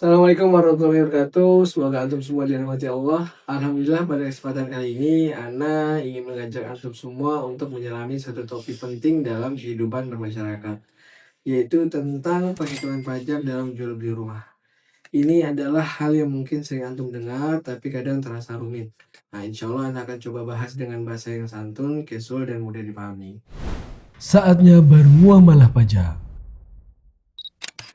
Assalamualaikum warahmatullahi wabarakatuh. Semoga antum semua dirahmati Allah. Alhamdulillah pada kesempatan kali ini Ana ingin mengajak antum semua untuk menyelami satu topik penting dalam kehidupan bermasyarakat, yaitu tentang penghitungan pajak dalam jual beli rumah. Ini adalah hal yang mungkin sering antum dengar tapi kadang terasa rumit. Nah, insya Allah Ana akan coba bahas dengan bahasa yang santun, casual, dan mudah dipahami. Saatnya bermuamalah pajak.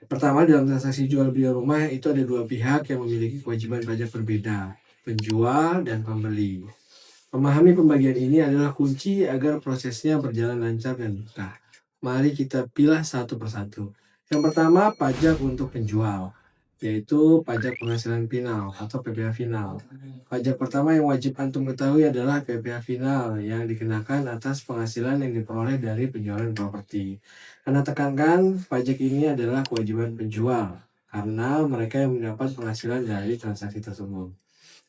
Pertama, dalam transaksi jual beli rumah itu ada dua pihak yang memiliki kewajiban pajak berbeda, penjual dan pembeli. Memahami pembagian ini adalah kunci agar prosesnya berjalan lancar dan mudah. Mari kita pilah satu persatu. Yang pertama, pajak untuk penjual, yaitu pajak penghasilan final atau PPh final. Pajak pertama yang wajib antum ketahui adalah PPh final yang dikenakan atas penghasilan yang diperoleh dari penjualan properti. Karena tekankan, pajak ini adalah kewajiban penjual karena mereka yang mendapat penghasilan dari transaksi tersebut.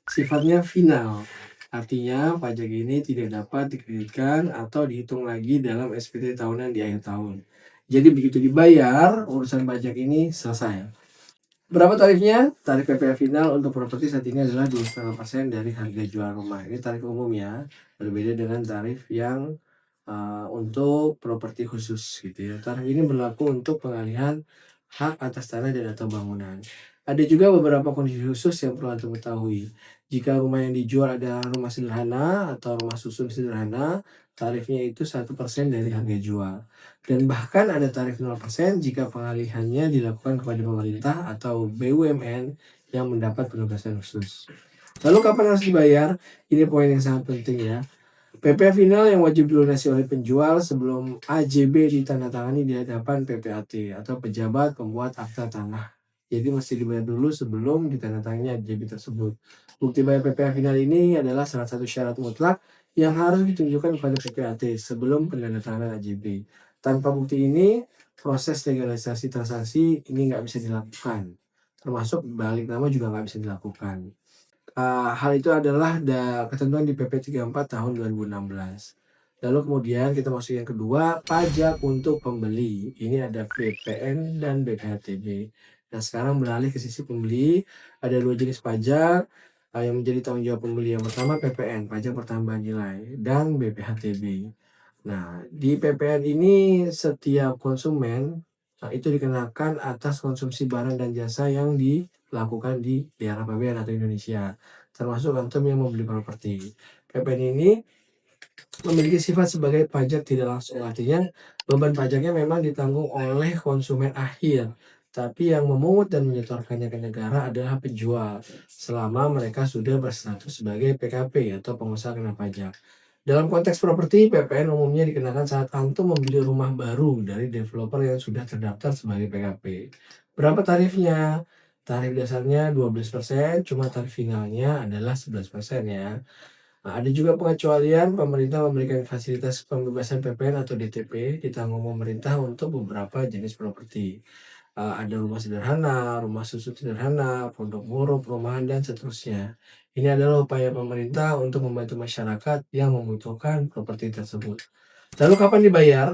Sifatnya final, artinya pajak ini tidak dapat dikreditkan atau dihitung lagi dalam SPT tahunan di akhir tahun. Jadi begitu dibayar, urusan pajak ini selesai. Berapa tarifnya? Tarif PPh final untuk properti saat ini adalah 2,5% dari harga jual rumah. Ini tarif umum ya, berbeda dengan tarif yang untuk properti khusus gitu ya. Tarif ini berlaku untuk pengalihan hak atas tanah dan atau bangunan. Ada juga beberapa kondisi khusus yang perlu Anda ketahui. Jika rumah yang dijual adalah rumah sederhana atau rumah susun sederhana, tarifnya itu 1% dari harga jual. Dan bahkan ada tarif 0% jika pengalihannya dilakukan kepada pemerintah atau BUMN yang mendapat penugasan khusus. Lalu kapan harus dibayar? Ini poin yang sangat penting ya. PPh final yang wajib dilunasi oleh penjual sebelum AJB ditandatangani di hadapan PPAT atau pejabat pembuat akta tanah. Jadi mesti dibayar dulu sebelum ditandatangani AJB tersebut. Bukti bayar PPh final ini adalah salah satu syarat mutlak yang harus ditunjukkan kepada PPAT sebelum penandatanganan AJB. Tanpa bukti ini, proses legalisasi transaksi ini nggak bisa dilakukan. Termasuk balik nama juga nggak bisa dilakukan. Hal itu adalah ketentuan di PP 34 tahun 2016. Lalu kemudian kita masuk yang kedua, pajak untuk pembeli. Ini ada VPN dan BPHTB. Nah, sekarang beralih ke sisi pembeli, ada dua jenis pajak yang menjadi tanggung jawab pembeli. Yang pertama PPN, pajak pertambahan nilai, dan BPHTB. Nah, di PPN ini setiap konsumen itu dikenakan atas konsumsi barang dan jasa yang dilakukan di daerah pabean atau Indonesia, termasuk antum yang membeli properti. PPN ini memiliki sifat sebagai pajak tidak langsung, artinya beban pajaknya memang ditanggung oleh konsumen akhir, tapi yang memungut dan menyetorkannya ke negara adalah penjual, selama mereka sudah berstatus sebagai PKP atau pengusaha kena pajak. Dalam konteks properti, PPN umumnya dikenakan saat antum membeli rumah baru dari developer yang sudah terdaftar sebagai PKP. Berapa tarifnya? Tarif dasarnya 12%, cuma tarif finalnya adalah 11% ya. Nah, ada juga pengecualian, pemerintah memberikan fasilitas pembebasan PPN atau DTP ditanggung pemerintah untuk beberapa jenis properti. Ada rumah sederhana, rumah susun sederhana, pondok buruh, perumahan, dan seterusnya. Ini adalah upaya pemerintah untuk membantu masyarakat yang membutuhkan properti tersebut. Lalu kapan dibayar?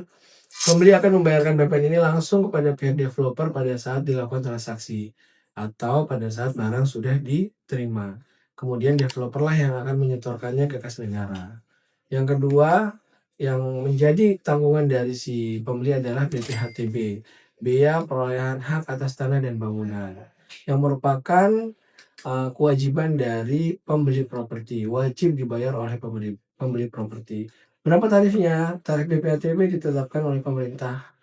Pembeli akan membayarkan PPN ini langsung kepada pihak developer pada saat dilakukan transaksi atau pada saat barang sudah diterima. Kemudian developer lah yang akan menyetorkannya ke kas negara. Yang kedua, yang menjadi tanggungan dari si pembeli adalah BPHTB, biaya perolehan hak atas tanah dan bangunan, yang merupakan kewajiban dari pembeli properti, wajib dibayar oleh pembeli properti. Berapa tarifnya? Tarif BPHTB ditetapkan oleh pemerintah.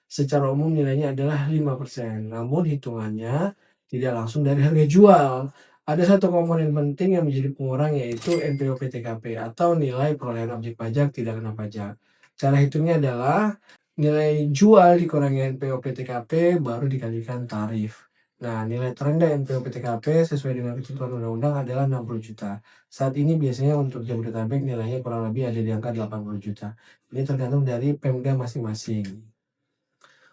Secara umum nilainya adalah 5%, namun hitungannya tidak langsung dari harga jual. Ada satu komponen penting yang menjadi pengurang, yaitu NPWP-TKP atau nilai perolehan objek pajak tidak kena pajak. Cara hitungnya adalah nilai jual dikurangi NPWP-TKP baru dikalikan tarif. Nah, nilai terendah NPWP-TKP sesuai dengan ketentuan undang-undang adalah 60 juta. Saat ini biasanya untuk Jabodetabek nilainya kurang lebih ada di angka 80 juta. Ini tergantung dari Pemda masing-masing.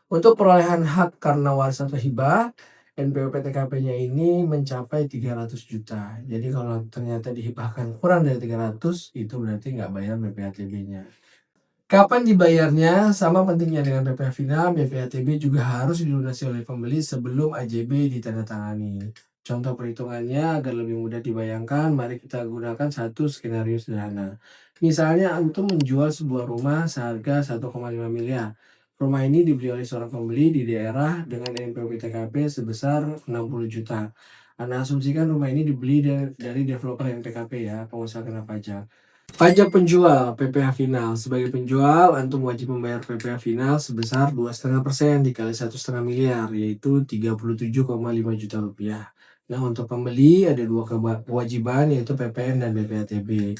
Untuk perolehan hak karena warisan atau hibah, NPWP-TKP-nya ini mencapai 300 juta. Jadi kalau ternyata dihibahkan kurang dari 300, itu berarti nggak bayar BPHTB-nya. Kapan dibayarnya? Sama pentingnya dengan PPh final, BPATB juga harus dilunasi oleh pembeli sebelum AJB ditandatangani. Contoh perhitungannya agar lebih mudah dibayangkan, mari kita gunakan satu skenario sederhana. Misalnya antum menjual sebuah rumah seharga 1,5 miliar. Rumah ini dibeli oleh seorang pembeli di daerah dengan NPWP TKP sebesar 60 juta. Anda asumsikan rumah ini dibeli dari developer yang PKP ya, pengusaha kena pajak. Pajak penjual PPh final. Sebagai penjual, antum wajib membayar PPh final sebesar 2,5% dikali 1,5 miliar, yaitu 37,5 juta rupiah. Nah, untuk pembeli ada dua kewajiban yaitu PPN dan BPATB.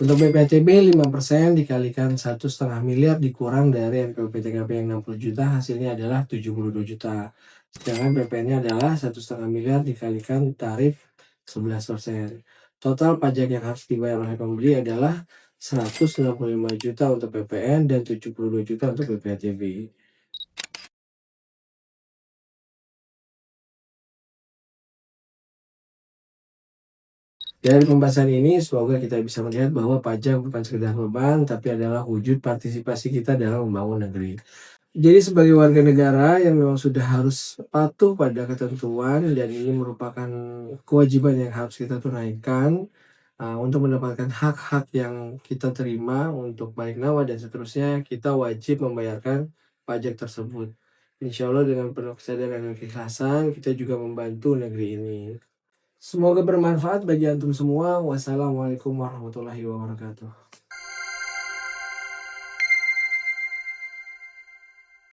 Untuk BPATB 5% dikalikan 1,5 miliar dikurang dari NPWP TKP yang 60 juta hasilnya adalah 72 juta. Sedangkan PPN-nya adalah 1,5 miliar dikalikan tarif 11%. Total pajak yang harus dibayar oleh pembeli adalah 165 juta untuk PPN dan 72 juta untuk BPATB. Dari pembahasan ini, semoga kita bisa melihat bahwa pajak bukan sekedar beban, tapi adalah wujud partisipasi kita dalam membangun negeri. Jadi sebagai warga negara yang memang sudah harus patuh pada ketentuan dan ini merupakan kewajiban yang harus kita tunaikan, untuk mendapatkan hak-hak yang kita terima untuk balik nama dan seterusnya, kita wajib membayarkan pajak tersebut. Insya Allah dengan penuh kesadaran dan keikhlasan, kita juga membantu negeri ini. Semoga bermanfaat bagi antum semua. Wassalamualaikum warahmatullahi wabarakatuh.